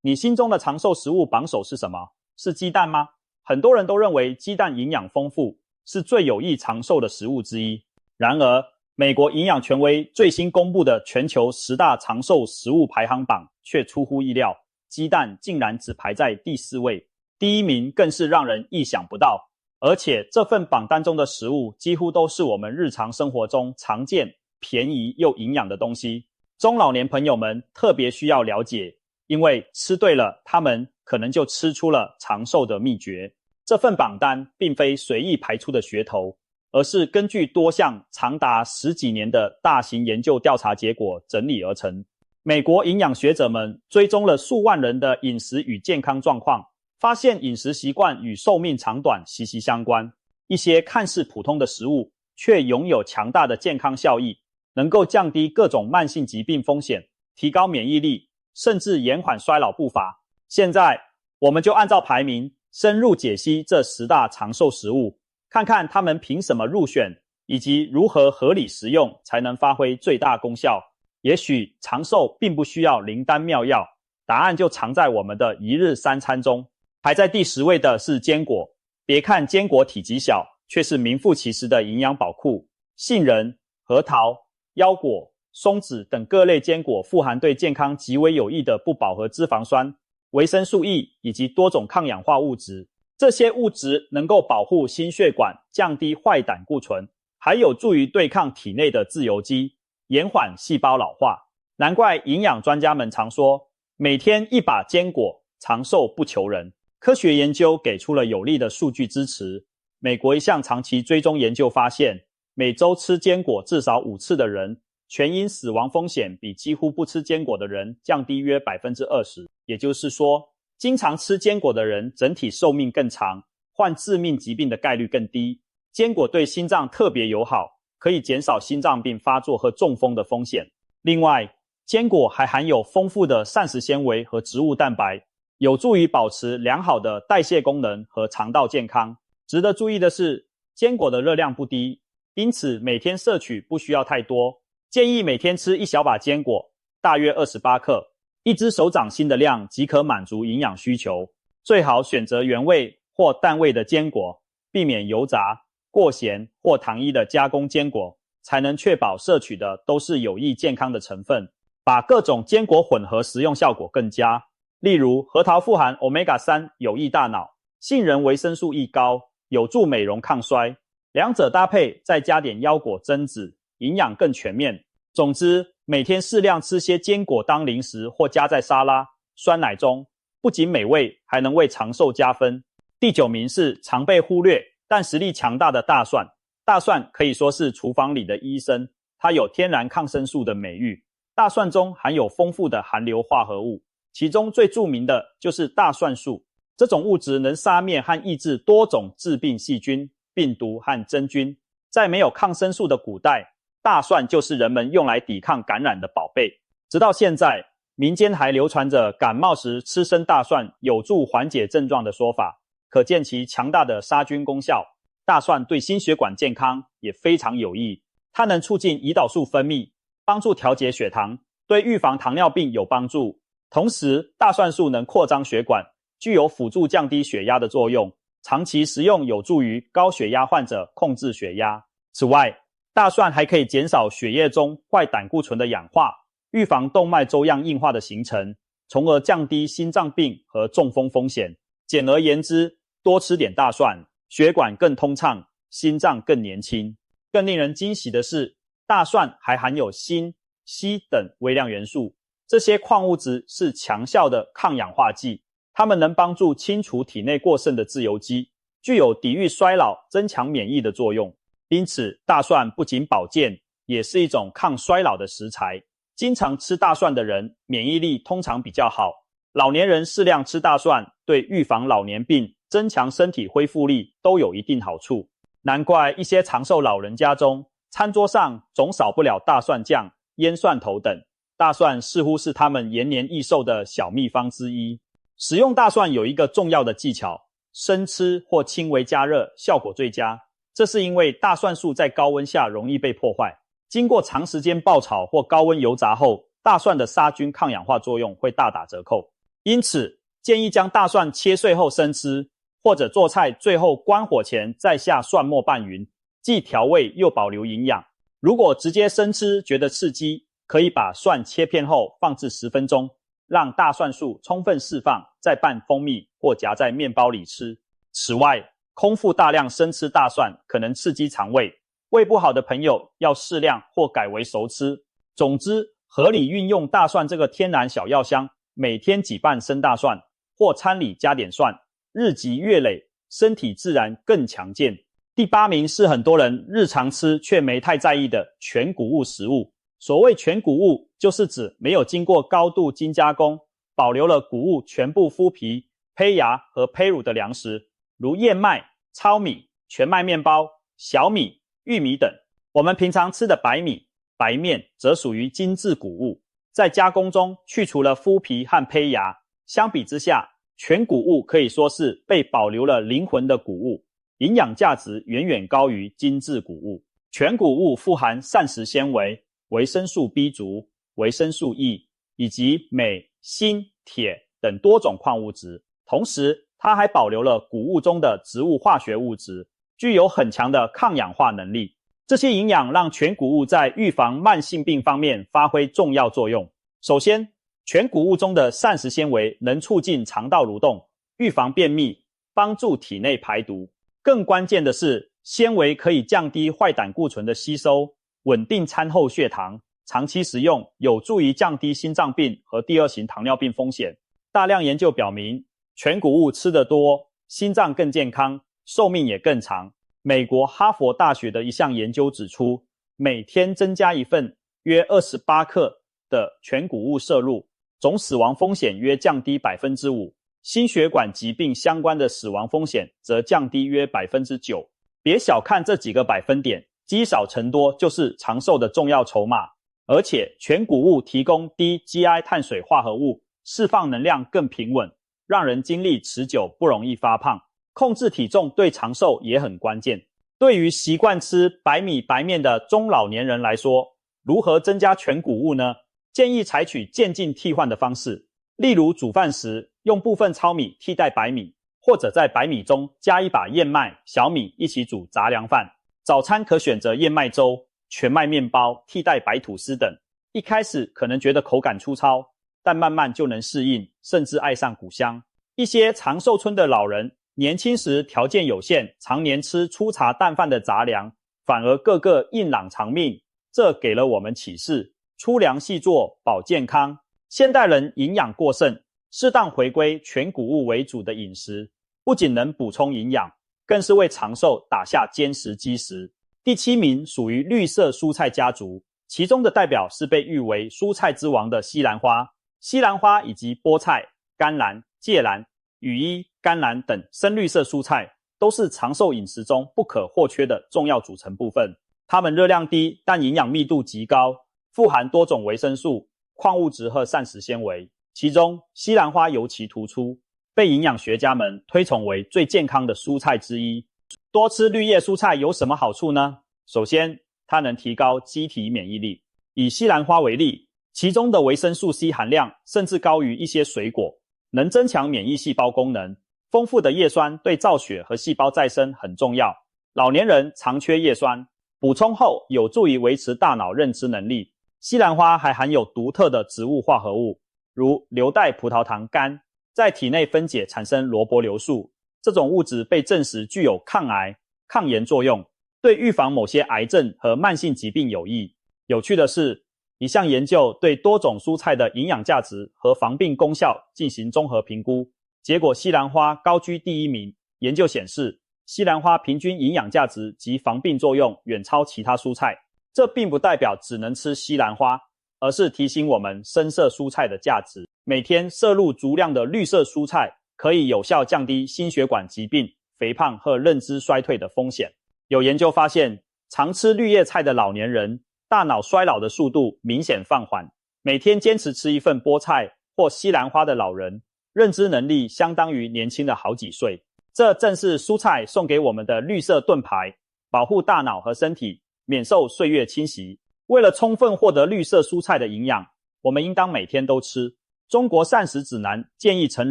你心中的长寿食物榜首是什么？是鸡蛋吗？很多人都认为鸡蛋营养丰富，是最有益长寿的食物之一。然而，美国营养权威最新公布的全球10大长寿食物排行榜却出乎意料，鸡蛋竟然只排在第4位，第1名更是让人意想不到。而且这份榜单中的食物几乎都是我们日常生活中常见、便宜又营养的东西，中老年朋友们特别需要了解，因为吃对了，他们可能就吃出了长寿的秘诀。这份榜单并非随意排出的噱头，而是根据多项长达10几年的大型研究调查结果整理而成。美国营养学者们追踪了数万人的饮食与健康状况，发现饮食习惯与寿命长短息息相关。一些看似普通的食物，却拥有强大的健康效益，能够降低各种慢性疾病风险，提高免疫力，甚至延缓衰老步伐。现在，我们就按照排名深入解析这10大长寿食物，看看它们凭什么入选，以及如何合理食用才能发挥最大功效。也许长寿并不需要灵丹妙药，答案就藏在我们的一日三餐中。排在第10位的是坚果，别看坚果体积小，却是名副其实的营养宝库。杏仁、核桃、腰果、松子等各类坚果富含对健康极为有益的不饱和脂肪酸、维生素 E 以及多种抗氧化物质。这些物质能够保护心血管，降低坏胆固醇，还有助于对抗体内的自由基，延缓细胞老化。难怪营养专家们常说，每天一把坚果，长寿不求人。科学研究给出了有力的数据支持。美国一项长期追踪研究发现，每周吃坚果至少5次的人，全因死亡风险比几乎不吃坚果的人降低约 20%。 也就是说，经常吃坚果的人整体寿命更长，患致命疾病的概率更低。坚果对心脏特别友好，可以减少心脏病发作和中风的风险。另外，坚果还含有丰富的膳食纤维和植物蛋白，有助于保持良好的代谢功能和肠道健康。值得注意的是，坚果的热量不低，因此每天摄取不需要太多，建议每天吃1小把坚果，大约28克，一只手掌心的量即可满足营养需求。最好选择原味或淡味的坚果，避免油炸、过咸或糖衣的加工坚果，才能确保摄取的都是有益健康的成分，把各种坚果混合食用效果更佳。例如，核桃富含 Omega-3 有益大脑，杏仁维生素 E 高，有助美容抗衰，两者搭配再加点腰果榛子，营养更全面。总之，每天适量吃些坚果当零食或加在沙拉、酸奶中，不仅美味，还能为长寿加分。第9名是常被忽略但实力强大的大蒜。大蒜可以说是厨房里的医生，它有天然抗生素的美誉。大蒜中含有丰富的含硫化合物，其中最著名的就是大蒜素。这种物质能杀灭和抑制多种致病细菌、病毒和真菌。在没有抗生素的古代，大蒜就是人们用来抵抗感染的宝贝。直到现在，民间还流传着感冒时吃生大蒜有助缓解症状的说法，可见其强大的杀菌功效。大蒜对心血管健康也非常有益，它能促进胰岛素分泌，帮助调节血糖，对预防糖尿病有帮助。同时，大蒜素能扩张血管，具有辅助降低血压的作用，长期食用有助于高血压患者控制血压。此外，大蒜还可以减少血液中坏胆固醇的氧化，预防动脉粥样硬化的形成，从而降低心脏病和中风风险。简而言之，多吃点大蒜，血管更通畅，心脏更年轻。更令人惊喜的是，大蒜还含有锌、硒等微量元素，这些矿物质是强效的抗氧化剂，它们能帮助清除体内过剩的自由基，具有抵御衰老、增强免疫的作用。因此，大蒜不仅保健，也是一种抗衰老的食材。经常吃大蒜的人，免疫力通常比较好。老年人适量吃大蒜，对预防老年病、增强身体恢复力都有一定好处。难怪一些长寿老人家中，餐桌上总少不了大蒜酱、腌蒜头等。大蒜似乎是他们延年益寿的小秘方之一。使用大蒜有一个重要的技巧，生吃或轻微加热效果最佳。这是因为大蒜素在高温下容易被破坏，经过长时间爆炒或高温油炸后，大蒜的杀菌抗氧化作用会大打折扣。因此建议将大蒜切碎后生吃，或者做菜最后关火前再下蒜末拌匀，既调味又保留营养。如果直接生吃觉得刺激，可以把蒜切片后放置10分钟，让大蒜素充分释放，再拌蜂蜜或夹在面包里吃。此外，空腹大量生吃大蒜可能刺激肠胃，胃不好的朋友要适量或改为熟吃。总之，合理运用大蒜这个天然小药香，每天几瓣生大蒜，或餐里加点蒜，日积月累，身体自然更强健。第8名是很多人日常吃却没太在意的全谷物食物。所谓全谷物，就是指没有经过高度精加工，保留了谷物全部麸皮、胚芽和胚乳的粮食，如燕麦、糙米、全麦面包、小米、玉米等。我们平常吃的白米、白面则属于精致谷物，在加工中去除了麸皮和胚芽。相比之下，全谷物可以说是被保留了灵魂的谷物，营养价值远远高于精致谷物。全谷物富含膳食纤维、维生素 B 族、维生素 E 以及镁、锌、铁等多种矿物质，同时它还保留了谷物中的植物化学物质，具有很强的抗氧化能力。这些营养让全谷物在预防慢性病方面发挥重要作用。首先，全谷物中的膳食纤维能促进肠道蠕动，预防便秘，帮助体内排毒。更关键的是，纤维可以降低坏胆固醇的吸收，稳定餐后血糖，长期食用有助于降低心脏病和第2型糖尿病风险。大量研究表明，全谷物吃得多，心脏更健康，寿命也更长。美国哈佛大学的一项研究指出，每天增加一份约28克的全谷物摄入，总死亡风险约降低 5%， 心血管疾病相关的死亡风险则降低约 9%。 别小看这几个百分点，积少成多就是长寿的重要筹码。而且全谷物提供低 GI 碳水化合物，释放能量更平稳，让人精力持久，不容易发胖。控制体重对长寿也很关键。对于习惯吃白米白面的中老年人来说，如何增加全谷物呢？建议采取渐进替换的方式，例如煮饭时用部分糙米替代白米，或者在白米中加一把燕麦、小米一起煮杂粮饭。早餐可选择燕麦粥、全麦面包替代白吐司等。一开始可能觉得口感粗糙，但慢慢就能适应，甚至爱上谷香。一些长寿村的老人年轻时条件有限，常年吃粗茶淡饭的杂粮，反而个个硬朗长命。这给了我们启示，粗粮细作保健康。现代人营养过剩，适当回归全谷物为主的饮食，不仅能补充营养，更是为长寿打下坚实基石。第7名属于绿色蔬菜家族，其中的代表是被誉为蔬菜之王的西兰花。西兰花以及菠菜、甘蓝、芥蓝、羽衣甘蓝等深绿色蔬菜都是长寿饮食中不可或缺的重要组成部分。它们热量低，但营养密度极高，富含多种维生素、矿物质和膳食纤维。其中西兰花尤其突出，被营养学家们推崇为最健康的蔬菜之一。多吃绿叶蔬菜有什么好处呢？首先，它能提高机体免疫力。以西兰花为例，其中的维生素 C 含量甚至高于一些水果，能增强免疫细胞功能。丰富的叶酸对造血和细胞再生很重要，老年人常缺叶酸，补充后有助于维持大脑认知能力。西兰花还含有独特的植物化合物，如硫代葡萄糖苷，在体内分解产生萝卜硫素，这种物质被证实具有抗癌、抗炎作用，对预防某些癌症和慢性疾病有益。有趣的是，一项研究对多种蔬菜的营养价值和防病功效进行综合评估，结果西兰花高居第1名。研究显示，西兰花平均营养价值及防病作用远超其他蔬菜。这并不代表只能吃西兰花，而是提醒我们深色蔬菜的价值。每天摄入足量的绿色蔬菜，可以有效降低心血管疾病、肥胖和认知衰退的风险。有研究发现，常吃绿叶菜的老年人，大脑衰老的速度明显放缓。每天坚持吃一份菠菜或西兰花的老人，认知能力相当于年轻的好几岁。这正是蔬菜送给我们的绿色盾牌，保护大脑和身体免受岁月侵袭。为了充分获得绿色蔬菜的营养，我们应当每天都吃。中国膳食指南建议成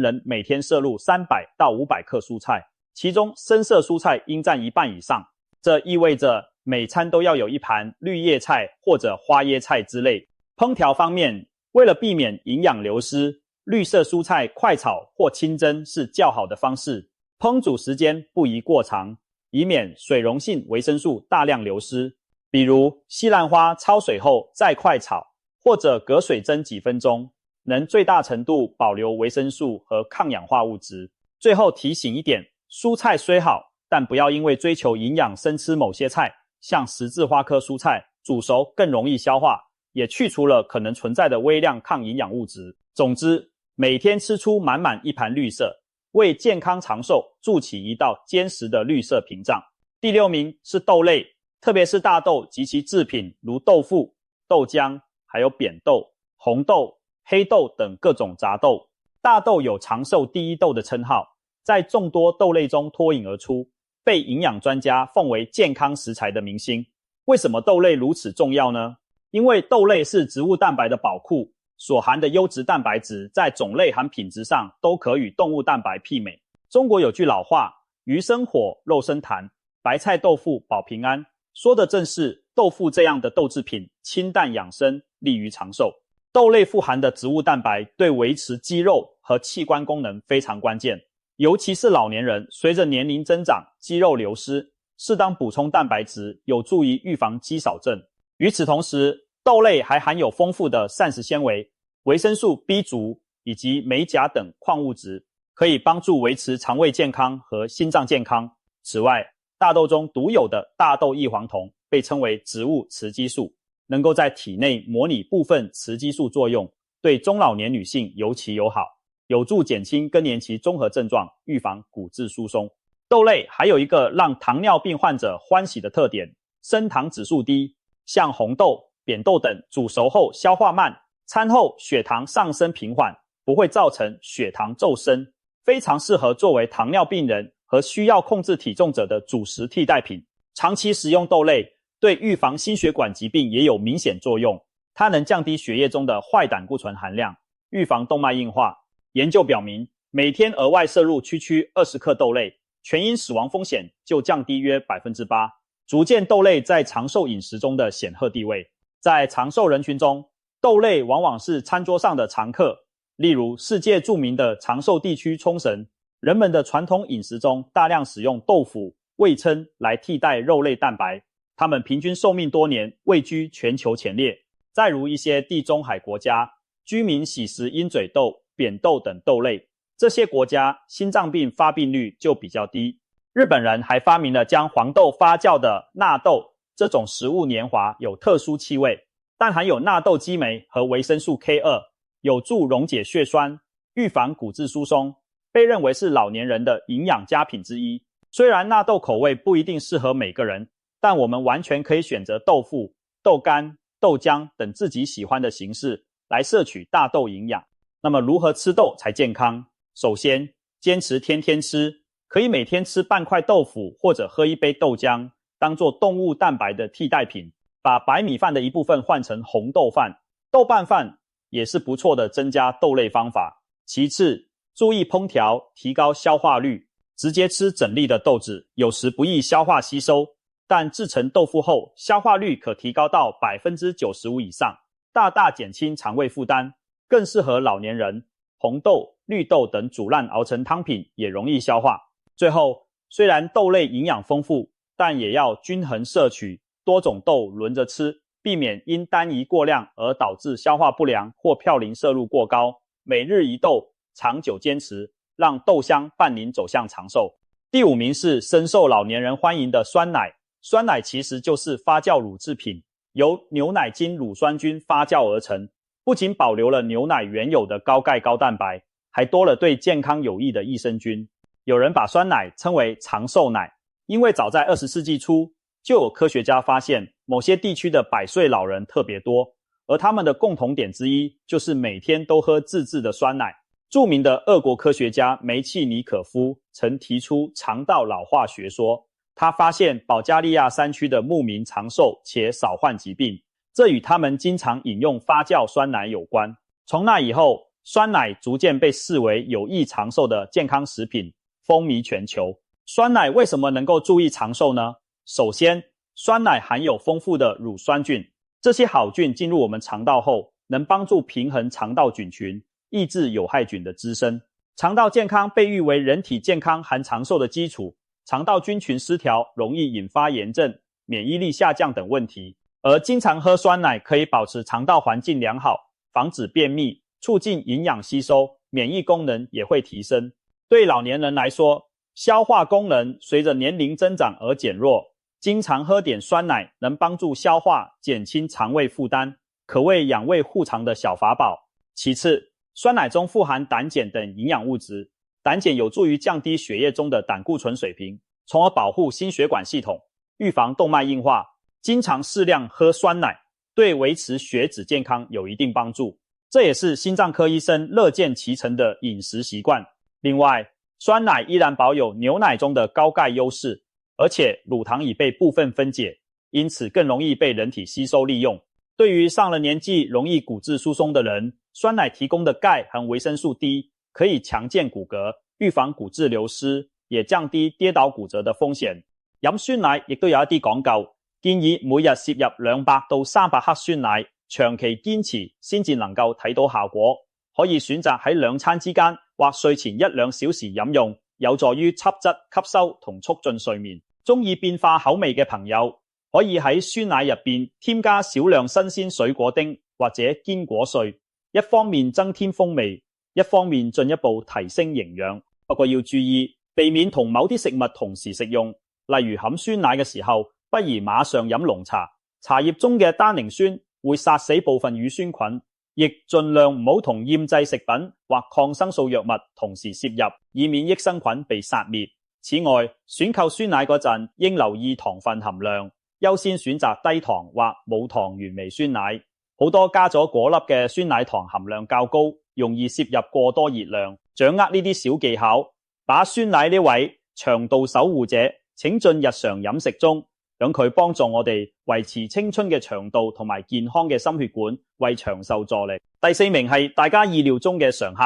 人每天摄入300到500克蔬菜，其中深色蔬菜应占1半以上。这意味着每餐都要有一盘绿叶菜或者花椰菜之类。烹调方面，为了避免营养流失，绿色蔬菜快炒或清蒸是较好的方式。烹煮时间不宜过长，以免水溶性维生素大量流失。比如西兰花焯水后再快炒，或者隔水蒸几分钟，能最大程度保留维生素和抗氧化物质。最后提醒一点，蔬菜虽好，但不要因为追求营养生吃某些菜，像十字花科蔬菜，煮熟更容易消化，也去除了可能存在的微量抗营养物质。总之，每天吃出满满一盘绿色，为健康长寿筑起一道坚实的绿色屏障。第6名是豆类，特别是大豆及其制品，如豆腐、豆浆，还有扁豆、红豆、黑豆等各种杂豆。大豆有长寿第一豆的称号，在众多豆类中脱颖而出，被营养专家奉为健康食材的明星。为什么豆类如此重要呢？因为豆类是植物蛋白的宝库，所含的优质蛋白质在种类和品质上都可与动物蛋白媲美。中国有句老话，鱼生火，肉生痰，白菜豆腐保平安，说的正是豆腐这样的豆制品清淡养生，利于长寿。豆类富含的植物蛋白对维持肌肉和器官功能非常关键，尤其是老年人，随着年龄增长，肌肉流失，适当补充蛋白质有助于预防肌少症。与此同时，豆类还含有丰富的膳食纤维、维生素 B 族以及镁钾等矿物质，可以帮助维持肠胃健康和心脏健康。此外，大豆中独有的大豆异黄酮被称为植物雌激素，能够在体内模拟部分雌激素作用，对中老年女性尤其友好，有助减轻更年期综合症状，预防骨质疏松。豆类还有一个让糖尿病患者欢喜的特点，升糖指数低，像红豆、扁豆等煮熟后消化慢，餐后血糖上升平缓，不会造成血糖骤升，非常适合作为糖尿病人和需要控制体重者的主食替代品。长期食用豆类对预防心血管疾病也有明显作用，它能降低血液中的坏胆固醇含量，预防动脉硬化。研究表明，每天额外摄入区20克豆类，全因死亡风险就降低约 8%， 足见豆类在长寿饮食中的显赫地位。在长寿人群中，豆类往往是餐桌上的常客，例如世界著名的长寿地区冲绳，人们的传统饮食中大量使用豆腐、味噌来替代肉类蛋白，他们平均寿命多年，位居全球前列。再如一些地中海国家，居民喜食鹰嘴豆、扁豆等豆类，这些国家心脏病发病率就比较低。日本人还发明了将黄豆发酵的纳豆，这种食物黏滑，有特殊气味，但含有纳豆激酶和维生素 K2， 有助溶解血栓，预防骨质疏松，被认为是老年人的营养佳品之一。虽然纳豆口味不一定适合每个人，但我们完全可以选择豆腐、豆干、豆浆等自己喜欢的形式来摄取大豆营养。那么如何吃豆才健康？首先，坚持天天吃，可以每天吃半块豆腐或者喝一杯豆浆，当作动物蛋白的替代品。把白米饭的一部分换成红豆饭，豆瓣饭也是不错的增加豆类方法。其次，注意烹调，提高消化率。直接吃整粒的豆子有时不易消化吸收，但制成豆腐后消化率可提高到 95% 以上，大大减轻肠胃负担，更适合老年人。红豆、绿豆等煮烂熬成汤品也容易消化。最后，虽然豆类营养丰富，但也要均衡摄取，多种豆轮着吃，避免因单一过量而导致消化不良或嘌呤摄入过高。每日一豆，长久坚持，让豆香伴您走向长寿。第5名是深受老年人欢迎的酸奶。酸奶其实就是发酵乳制品，由牛奶精乳酸菌发酵而成，不仅保留了牛奶原有的高钙高蛋白，还多了对健康有益的益生菌。有人把酸奶称为长寿奶，因为早在20世纪初，就有科学家发现某些地区的100岁老人特别多，而他们的共同点之一就是每天都喝自制的酸奶。著名的俄国科学家梅契尼可夫曾提出肠道老化学说，他发现保加利亚山区的牧民长寿且少患疾病，这与他们经常饮用发酵酸奶有关。从那以后，酸奶逐渐被视为有益长寿的健康食品，风靡全球。酸奶为什么能够助益长寿呢？首先，酸奶含有丰富的乳酸菌，这些好菌进入我们肠道后，能帮助平衡肠道菌群，抑制有害菌的滋生。肠道健康被誉为人体健康和长寿的基础，肠道菌群失调容易引发炎症、免疫力下降等问题。而经常喝酸奶可以保持肠道环境良好，防止便秘，促进营养吸收，免疫功能也会提升。对老年人来说，消化功能随着年龄增长而减弱，经常喝点酸奶能帮助消化，减轻肠胃负担，可谓养胃护肠的小法宝。其次，酸奶中富含胆碱等营养物质，胆碱有助于降低血液中的胆固醇水平，从而保护心血管系统，预防动脉硬化。经常适量喝酸奶，对维持血脂健康有一定帮助，这也是心脏科医生乐见其成的饮食习惯。另外，酸奶依然保有牛奶中的高钙优势，而且乳糖已被部分分解，因此更容易被人体吸收利用。对于上了年纪容易骨质疏松的人，酸奶提供的钙和维生素 D 可以强健骨骼，预防骨质流失，也降低跌倒骨折的風險。飲酸奶亦都有一啲講究，建議每日攝入200到300克酸奶，長期堅持先至能夠睇到效果。可以選擇喺2餐之間或睡前1-2小時飲用，有助於吸質吸收同促進睡眠。鍾意變化口味嘅朋友，可以喺酸奶入邊添加少量新鮮水果丁或者堅果碎，一方面增添風味，一方面進一步提升營養。不過要注意，避免同某啲食物同時食用，例如飲酸奶嘅時候，不宜馬上飲濃茶，茶葉中嘅單寧酸會殺死部分乳酸菌，亦盡量唔好同醃製食品或抗生素藥物同時攝入，以免益生菌被殺滅。此外，選購酸奶嗰陣應留意糖分含量，優先選擇低糖或冇糖原味酸奶。好多加咗果粒嘅酸奶糖含量較高，容易攝入過多熱量。掌握呢啲小技巧，把酸奶呢位腸道守護者請進日常飲食中，讓佢幫助我哋維持青春嘅腸道同埋健康嘅心血管，為長壽助力。第4名係大家意料中嘅常客，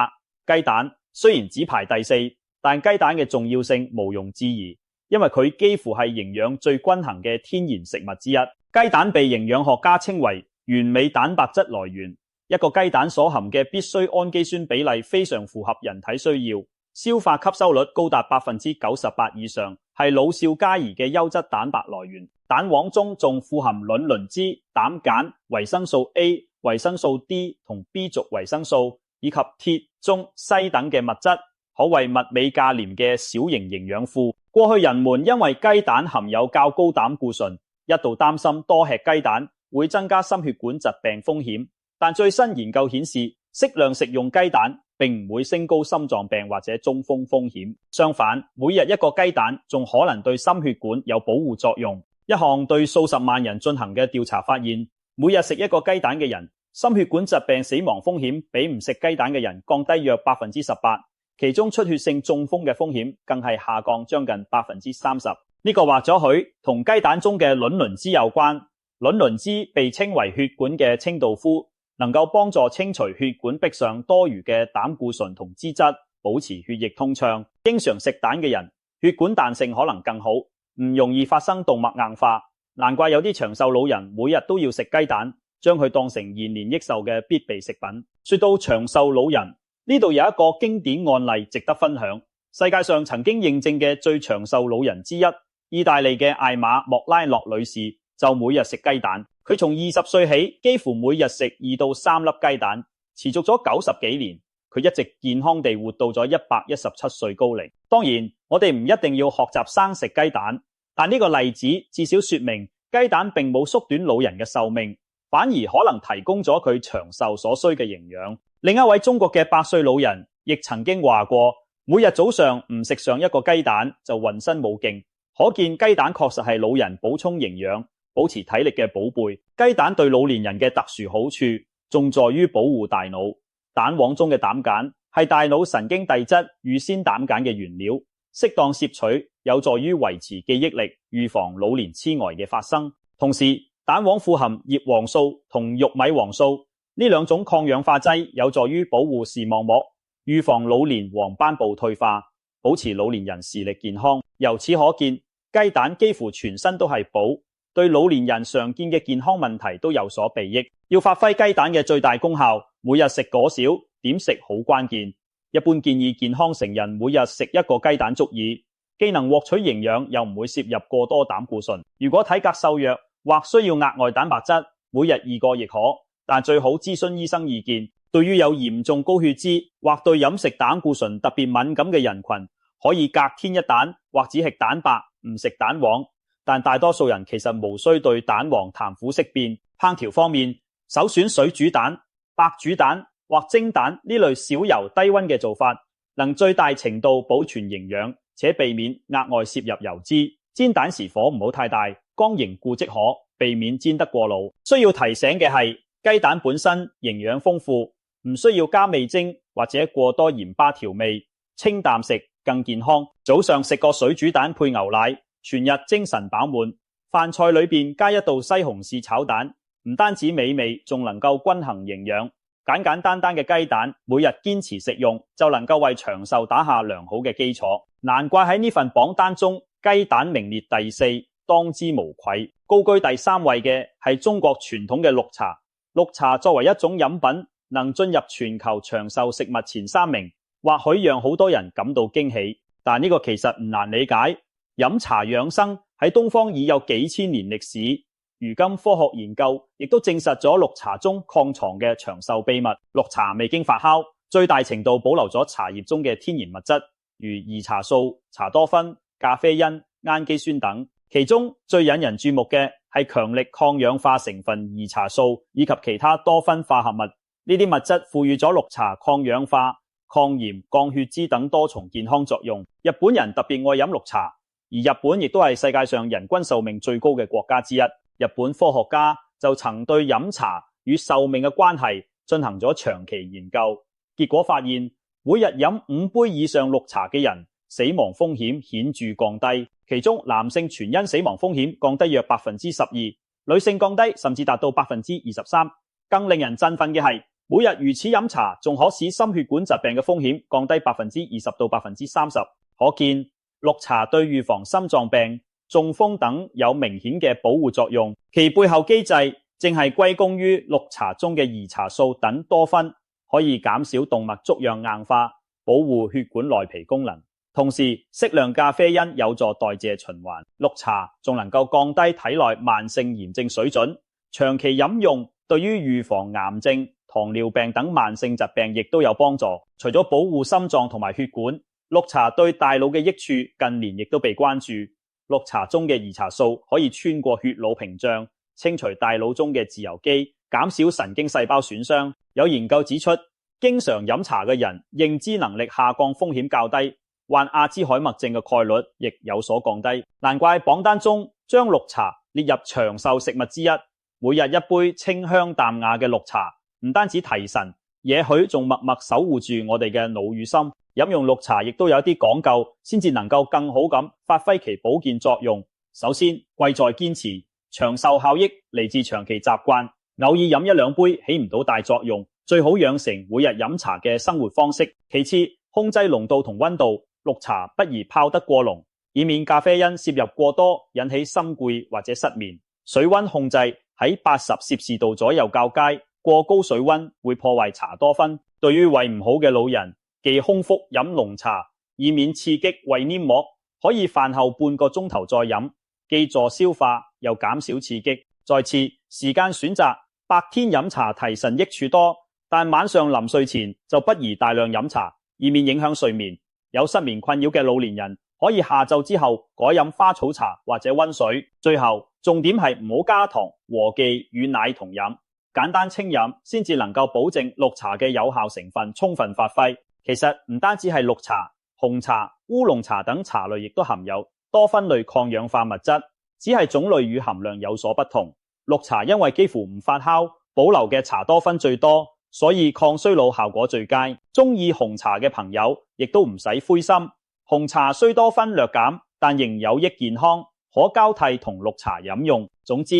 雞蛋。雖然只排第4，但雞蛋嘅重要性毋庸置疑，因為佢幾乎係營養最均衡嘅天然食物之一。雞蛋被營養學家稱為完美蛋白質來源，一個雞蛋所含嘅必需氨基酸比例非常符合人體需要，消化吸收率高達 98% 以上，係老少皆宜嘅優質蛋白來源。蛋黃中仲富含卵磷脂、膽鹼、維生素 A、維生素 D 同 B 族維生素，以及鐵、中、硒等嘅物質，可謂物美價廉嘅小型營養庫。過去人們因為雞蛋含有較高膽固醇，一度擔心多吃雞蛋會增加心血管疾病風險，但最新研究顯示，適量食用雞蛋並唔會升高心臟病或者中風風險。相反，每日一個雞蛋仲可能對心血管有保護作用。一項對數十萬人進行嘅調查發現，每日食一個雞蛋嘅人，心血管疾病死亡風險比唔食雞蛋嘅人降低約 18%， 其中出血性中風嘅風險更係下降將近 30%。呢個或咗許同雞蛋中嘅卵磷脂有關。卵磷脂被稱為血管嘅清道夫，能夠幫助清除血管壁上多餘嘅膽固醇同脂質，保持血液通暢。經常食蛋嘅人，血管彈性可能更好，唔容易發生動脈硬化。難怪有啲長壽老人每日都要食雞蛋，將佢當成延年益壽嘅必備食品。說到長壽老人，呢度有一個經典案例值得分享。世界上曾經認證嘅最長壽老人之一，意大利嘅艾瑪莫拉諾女士就每日食雞蛋。佢從20歲起幾乎每日食2到3粒雞蛋，持續咗90幾年。佢一直健康地活到咗117歲高齡。當然，我哋唔一定要學習生食雞蛋，但呢個例子至少說明雞蛋並冇縮短老人嘅壽命，反而可能提供咗佢長壽所需嘅營養。另一位中國嘅100歲老人亦曾經話過，每日早上唔食上一個雞蛋就渾身冇勁，可見雞蛋確實係老人補充營養、保持體力嘅寶貝。雞蛋對老年人嘅特殊好處仲在於保護大腦。蛋黃中嘅膽鹼係大腦神經遞質乳先膽鹼嘅原料，適當攝取有助於維持記憶力，預防老年痴呆嘅發生。同時，蛋黃富含葉黃素同玉米黃素，呢兩種抗氧化劑有助於保護視網膜，預防老年黃斑部退化，保持老年人視力健康。由此可見，雞蛋幾乎全身都係寶，對老年人常見嘅健康問題都有所裨益。要發揮雞蛋嘅最大功效，每日食果少，點食好關鍵。一般建議健康成人每日食一個雞蛋足矣，既能獲取營養，又唔會攝入過多膽固醇。如果體格瘦弱或需要額外蛋白質，每日2個亦可，但最好諮詢醫生意見。對於有嚴重高血脂或對飲食膽固醇特別敏感嘅人群，可以隔天一蛋或只吃蛋白，唔食蛋黃。但大多數人其實無需對蛋黃談苦色變。烹調方面，首選水煮蛋、白煮蛋或蒸蛋呢類少油低溫嘅做法，能最大程度保存營養，且避免額外攝入油脂。煎蛋時火唔好太大，剛凝固即可，避免煎得過老。需要提醒嘅係，雞蛋本身營養豐富，唔需要加味精或者過多鹽巴調味，清淡食更健康。早上食個水煮蛋配牛奶，全日精神飽滿。飯菜裏邊加一道西紅柿炒蛋，唔單止美味，仲能夠均衡營養。簡簡單單嘅雞蛋，每日堅持食用，就能夠為長壽打下良好嘅基礎。難怪喺呢份榜單中，雞蛋名列第4，當之無愧。高居第3位嘅係中國傳統嘅綠茶。綠茶作為一種飲品，能進入全球長壽食物前3名，或許讓好多人感到驚喜。但呢個其實唔難理解，飲茶養生喺東方已有幾千年歷史。如今科學研究亦都證實咗綠茶中礦藏嘅長壽秘密。綠茶未經發酵，最大程度保留咗茶葉中嘅天然物質，如兒茶素、茶多酚、咖啡因、氨基酸等。其中最引人注目嘅係強力抗氧化成分兒茶素以及其他多酚化合物。呢啲物質賦予咗綠茶抗氧化、抗炎、降血脂等多重健康作用。日本人特別愛飲綠茶，而日本亦都係世界上人均壽命最高嘅國家之一。日本科學家就曾對飲茶與壽命嘅關係進行咗長期研究，結果發現每日飲5杯以上綠茶嘅人，死亡風險顯著降低。其中男性全因死亡風險降低約 12%， 女性降低甚至達到 23%。 更令人振奮嘅係，每日如此飲茶仲可使心血管疾病嘅風險降低 20% 到 30%。 可見綠茶對預防心臟病、中風等有明顯嘅保護作用，其背後機制正係歸功於綠茶中嘅兒茶素等多酚，可以減少動脈粥樣硬化，保護血管內皮功能。同時，適量咖啡因有助代謝循環，綠茶仲能夠降低體內慢性炎症水準，長期飲用對於預防癌症、糖尿病等慢性疾病亦都有幫助。除咗保護心臟同埋血管，綠茶對大腦嘅益處近年亦都被關注。綠茶中嘅兒茶素可以穿過血腦屏障，清除大腦中嘅自由基，減少神經細胞損傷。有研究指出，經常飲茶嘅人認知能力下降風險較低，患阿茲海默症嘅概率亦有所降低。難怪榜單中將綠茶列入長壽食物之一。每日一杯清香淡雅嘅綠茶，唔單止提神，也許仲默默守護住我哋嘅腦與心。飲用綠茶亦都有一啲講究，先至能夠更好咁發揮其保健作用。首先，貴在堅持，長壽效益嚟自長期習慣，偶爾飲1-2杯起唔到大作用，最好養成每日飲茶嘅生活方式。其次，控制濃度同溫度，綠茶不宜泡得過濃，以免咖啡因攝入過多引起心悸或者失眠。水溫控制喺80攝氏度左右較佳，過高水溫會破壞茶多酚。對於胃唔好嘅老人，忌空腹飲濃茶，以免刺激胃黏膜，可以飯後半個鐘頭再飲，既助消化又減少刺激。再次，時間選擇，白天飲茶提神益處多，但晚上臨睡前就不宜大量飲茶，以免影響睡眠。有失眠困擾嘅老年人可以下晝之後改飲花草茶或者溫水。最後，重點係唔好加糖，和忌與奶同飲，簡單清飲先至能夠保證綠茶嘅有效成分充分發揮。其實唔單止係綠茶、紅茶、烏龍茶等茶類亦都含有多酚類抗氧化物質，只係種類與含量有所不同。綠茶因為幾乎唔發酵，保留嘅茶多酚最多，所以抗衰老效果最佳。中意紅茶嘅朋友亦都唔使灰心，紅茶雖多酚略減，但仍有益健康，可交替同綠茶飲用。總之，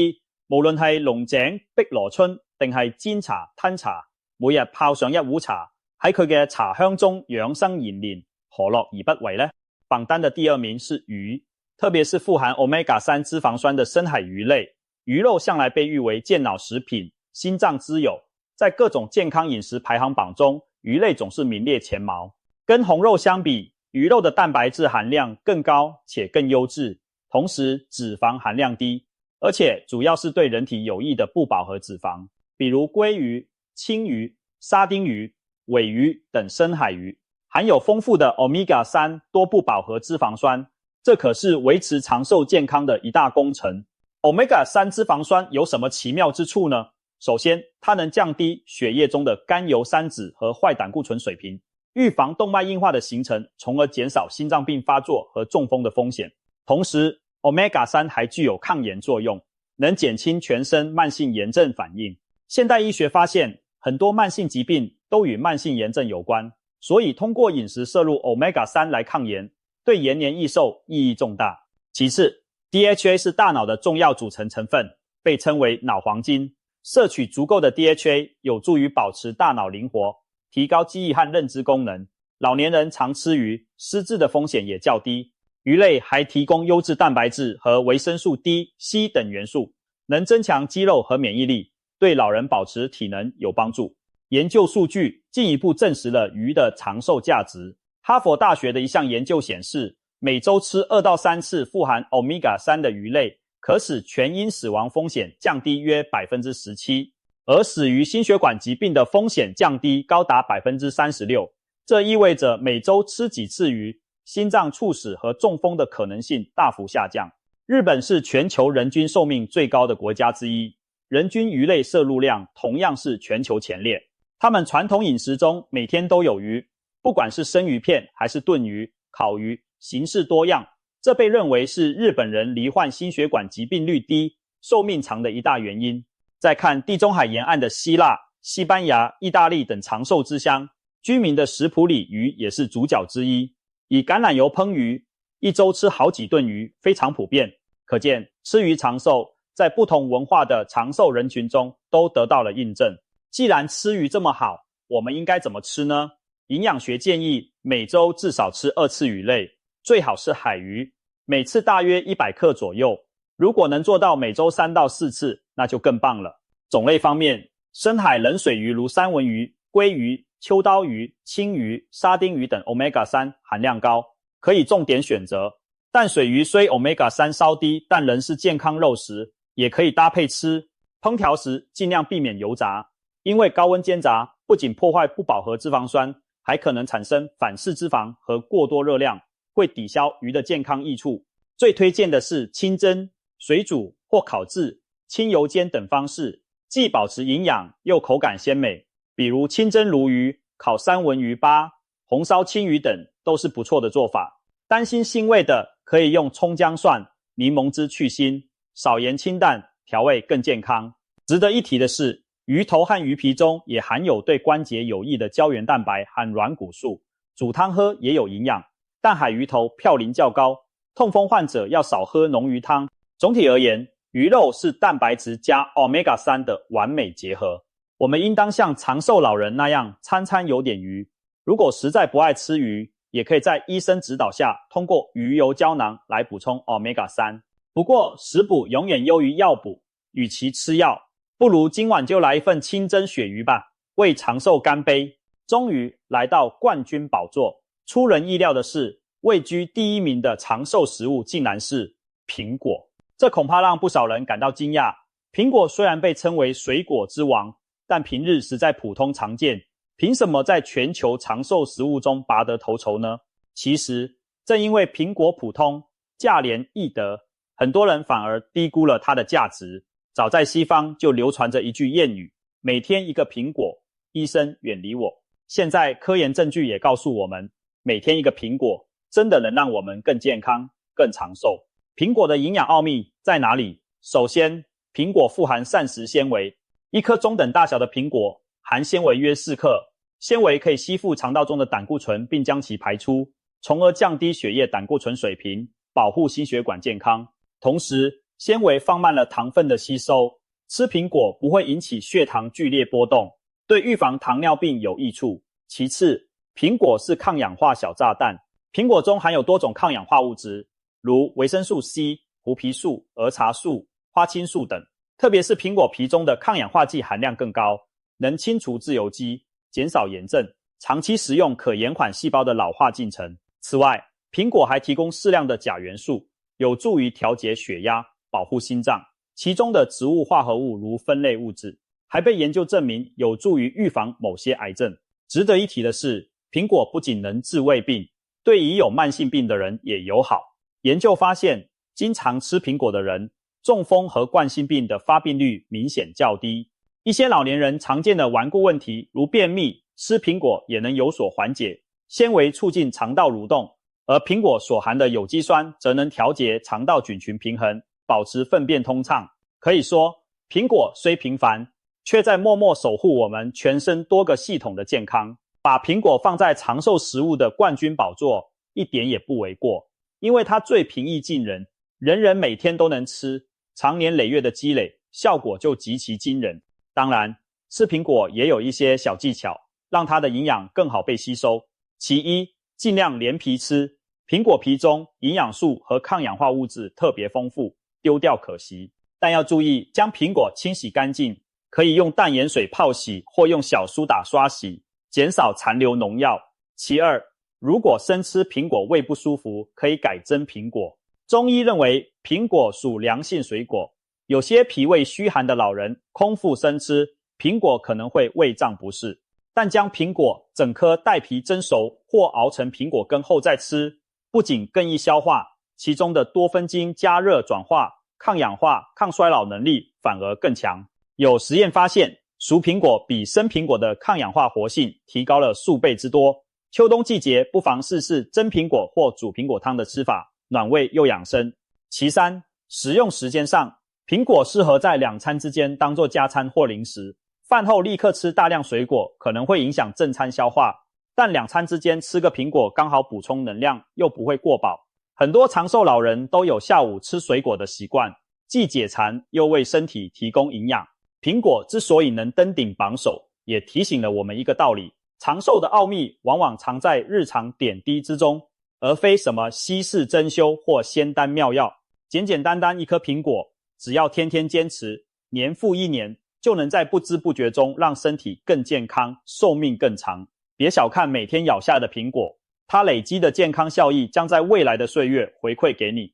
無論係龍井、碧螺春、定係煎茶、吞茶，每日泡上一壺茶，喺佢嘅茶香中養生延年，何樂而不為呢？榜單的第二名是魚，特別是富含 Omega-3 脂肪酸的深海魚類。魚肉向來被譽為健腦食品、心臟之友，在各種健康飲食排行榜中，魚類總是名列前茅。跟紅肉相比，魚肉的蛋白質含量更高且更優質，同時脂肪含量低，而且主要是對人體有益的不飽和脂肪，比如鮭魚、青魚、沙丁魚、鮪魚等深海魚，含有豐富的 Omega-3 多不飽和脂肪酸，這可是維持長壽健康的一大工程。Omega-3 脂肪酸有什麼奇妙之處呢？首先，它能降低血液中的甘油三酯和壞膽固醇水平，預防動脈硬化的形成，從而減少心臟病發作和中風的風險。同時 Omega-3 還具有抗炎作用，能減輕全身慢性炎症反應。現代醫學發現，很多慢性疾病都與慢性炎症有關，所以通過飲食攝入 Omega-3 來抗炎，對延年益壽意義重大。其次， DHA 是大腦的重要組成成分，被稱為腦黃金。攝取足夠的 DHA 有助於保持大腦靈活，提高記憶和認知功能。老年人常吃魚，失智的風險也較低。魚類還提供優質蛋白質和維生素 D、C 等元素，能增強肌肉和免疫力，對老人保持體能有幫助。研究數據進一步證實了魚的長壽價值。哈佛大學的一項研究顯示，每週吃2到3次富含 Omega-3 的魚類，可使全因死亡風險降低約 17%， 而死於心血管疾病的風險降低高達 36%。 這意味着每週吃幾次魚，心臟猝死和中風的可能性大幅下降。日本是全球人均壽命最高的國家之一，人均魚類攝入量同樣是全球前列。他們傳統飲食中每天都有魚，不管是生魚片還是燉魚、烤魚，形式多樣。這被認為是日本人罹患心血管疾病率低、壽命長的一大原因。再看地中海沿岸的希臘、西班牙、意大利等長壽之鄉，居民的食譜裡魚也是主角之一。以橄欖油烹魚，一周吃好幾頓魚非常普遍，可見吃魚長壽在不同文化的長壽人群中都得到了印證。既然吃魚這麼好，我們應該怎麼吃呢？營養學建議每周至少吃2次魚類，最好是海魚，每次大約100克左右。如果能做到每周3到4次，那就更棒了。種類方面，深海冷水魚如三文魚、鮭魚、秋刀魚、青魚、沙丁魚等 Omega-3 含量高，可以重點選擇。淡水魚雖 Omega-3 稍低，但仍是健康肉食，也可以搭配吃。烹調時盡量避免油炸，因為高溫煎炸不僅破壞不飽和脂肪酸，還可能產生反式脂肪和過多熱量，會抵消魚的健康益處。最推薦的是清蒸、水煮或烤制、輕油煎等方式，既保持營養又口感鮮美。比如清蒸鱸魚、烤三文魚巴、紅燒青魚等都是不錯的做法。擔心腥味的可以用蔥薑蒜、檸檬汁去腥，少鹽清淡，調味更健康。值得一提的是，魚頭和魚皮中也含有對關節有益的膠原蛋白和軟骨素，煮湯喝也有營養。但海魚頭嘌呤較高，痛風患者要少喝濃魚湯。總體而言，魚肉是蛋白質加 Omega-3 的完美結合。我們應當像長壽老人那樣餐餐有點魚。如果實在不愛吃魚，也可以在醫生指導下通過魚油膠囊來補充 Omega-3。不過食補永遠優於藥補，與其吃藥，不如今晚就來一份清蒸鱈魚吧，為長壽乾杯。終於來到冠軍寶座，出人意料的是，位居第一名的長壽食物竟然是蘋果。這恐怕讓不少人感到驚訝。蘋果雖然被稱為水果之王，但平日實在普通常見，憑什麼在全球長壽食物中拔得頭籌呢？其實，正因為蘋果普通，價廉易得，很多人反而低估了它的價值。早在西方就流傳着一句諺語，每天一個蘋果，醫生遠離我。現在科研證據也告訴我們，每天一個蘋果真的能讓我們更健康、更長壽。蘋果的營養奧秘在哪裡？首先，蘋果富含膳食纖維。一顆中等大小的蘋果含纖維約4克，纖維可以吸附腸道中的膽固醇並將其排出，從而降低血液膽固醇水平，保護心血管健康。同時，纖維放慢了糖分的吸收，吃苹果不会引起血糖剧烈波动，对预防糖尿病有益处。其次，苹果是抗氧化小炸弹，苹果中含有多种抗氧化物质，如维生素 C、胡皮素、儿茶素、花青素等。特别是苹果皮中的抗氧化剂含量更高，能清除自由基，减少炎症，长期食用可延缓细胞的老化进程。此外，苹果还提供适量的钾元素，有助于调节血压，保护心脏。其中的植物化合物如酚类物质，还被研究证明有助于预防某些癌症。值得一提的是，苹果不仅能治胃病，对已有慢性病的人也友好。研究发现，经常吃苹果的人，中风和冠心病的发病率明显较低。一些老年人常见的顽固问题，如便秘，吃苹果也能有所缓解。纤维促进肠道蠕动，而苹果所含的有机酸则能调节肠道菌群平衡，保持粪便通畅。可以说，苹果虽平凡，却在默默守护我们全身多个系统的健康。把苹果放在长寿食物的冠军宝座，一点也不为过，因为它最平易近人，人人每天都能吃，长年累月的积累，效果就极其惊人。当然，吃苹果也有一些小技巧，让它的营养更好被吸收。其一，尽量连皮吃，苹果皮中营养素和抗氧化物质特别丰富，丢掉可惜。但要注意将苹果清洗干净，可以用淡盐水泡洗或用小苏打刷洗，减少残留农药。其二，如果生吃苹果胃不舒服，可以改蒸苹果。中医认为苹果属凉性水果，有些脾胃虚寒的老人空腹生吃苹果可能会胃胀不适，但将苹果整颗带皮蒸熟或熬成苹果羹后再吃，不仅更易消化，其中的多酚精加热转化、抗氧化、抗衰老能力反而更强。有实验发现，熟苹果比生苹果的抗氧化活性提高了数倍之多。秋冬季节不妨试试蒸苹果或煮苹果汤的吃法，暖胃又养生。其三，食用时间上，苹果适合在两餐之间当作加餐或零食。饭后立刻吃大量水果可能会影响正餐消化，但两餐之间吃个苹果刚好补充能量，又不会过饱。很多长寿老人都有下午吃水果的习惯，既解馋又为身体提供营养。苹果之所以能登顶榜首，也提醒了我们一个道理：长寿的奥秘往往藏在日常点滴之中，而非什么稀世珍馐或仙丹妙药。简简单单一颗苹果，只要天天坚持，年复一年，就能在不知不觉中让身体更健康，寿命更长。别小看每天咬下的苹果，它累积的健康效益将在未来的岁月回馈给你。